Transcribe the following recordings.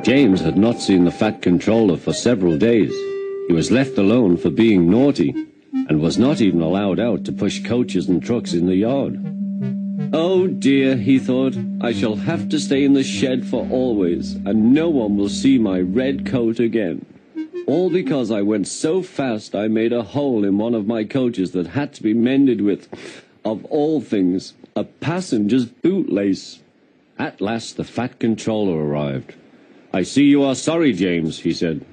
James had not seen the Fat Controller for several days. He was left alone for being naughty, and was not even allowed out to push coaches and trucks in the yard. Oh dear, he thought, I shall have to stay in the shed for always, and no one will see my red coat again. All because I went so fast I made a hole in one of my coaches that had to be mended with, of all things, a passenger's bootlace. At last the Fat Controller arrived. I see you are sorry, James, he said.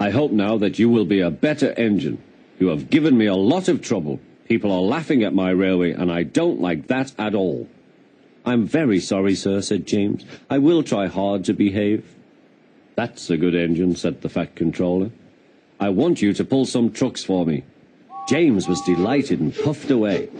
I hope now that you will be a better engine. You have given me a lot of trouble. People are laughing at my railway, and I don't like that at all. I'm very sorry, sir, said James. I will try hard to behave. That's a good engine, said the Fat Controller. I want you to pull some trucks for me. James was delighted and puffed away.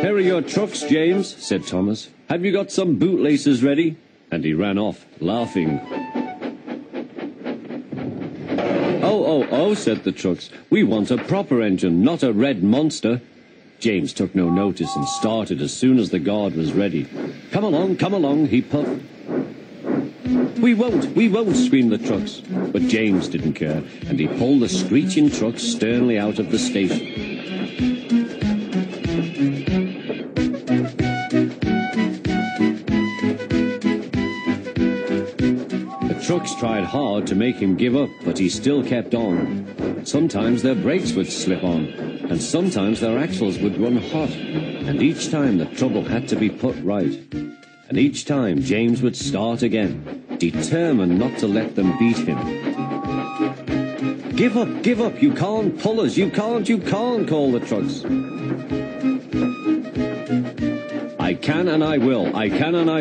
Here are your trucks, James, said Thomas. Have you got some bootlaces ready? And he ran off, laughing. Oh, said the trucks. We want a proper engine, not a red monster. James took no notice and started as soon as the guard was ready. Come along, he puffed. We won't, screamed the trucks. But James didn't care, and he pulled the screeching trucks sternly out of the station. Trucks tried hard to make him give up, but he still kept on. Sometimes their brakes would slip on, and sometimes their axles would run hot, and each time the trouble had to be put right. And each time James would start again, determined not to let them beat him. Give up, you can't pull us, you can't, called the trucks. I can and I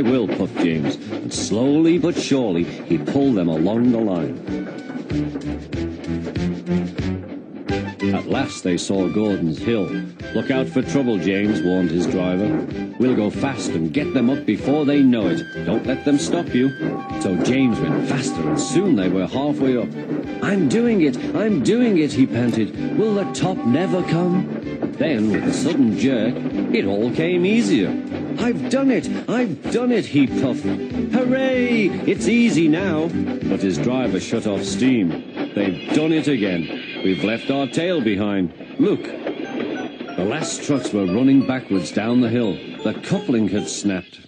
will, puffed James, and slowly but surely he pulled them along the line. At last they saw Gordon's Hill. Look out for trouble, James, warned his driver. We'll go fast and get them up before they know it. Don't let them stop you. So James went faster, and soon they were halfway up. I'm doing it, he panted. Will the top never come? Then, with a sudden jerk, it all came easier. I've done it, he puffed. Hooray! It's easy now. But his driver shut off steam. They've done it again. We've left our tail behind. Look. The last trucks were running backwards down the hill. The coupling had snapped.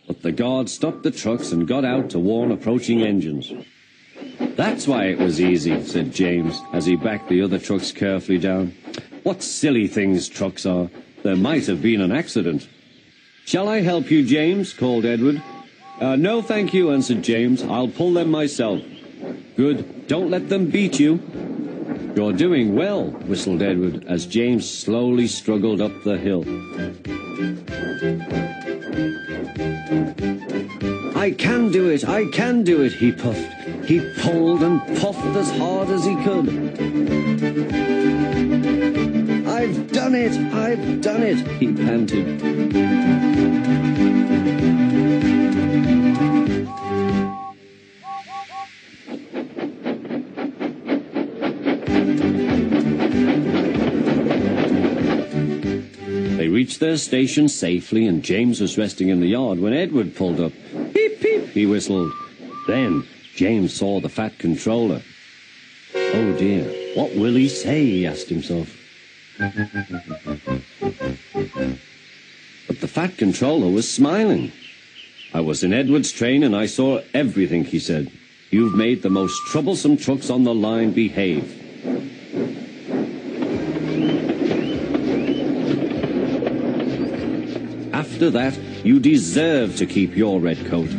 But the guard stopped the trucks and got out to warn approaching engines. That's why it was easy, said James, as he backed the other trucks carefully down. What silly things trucks are. There might have been an accident. Shall I help you, James? Called Edward. No, thank you, answered James. I'll pull them myself. Good. Don't let them beat you. You're doing well, whistled Edward, as James slowly struggled up the hill. I can do it, he puffed. He pulled and puffed as hard as he could. I've done it, he panted. They reached their station safely, and James was resting in the yard when Edward pulled up. Peep, peep, he whistled. Then James saw the Fat Controller. Oh dear, what will he say, he asked himself. But the Fat Controller was smiling. I was in Edward's train and I saw everything, he said. You've made the most troublesome trucks on the line behave. After that, you deserve to keep your red coat.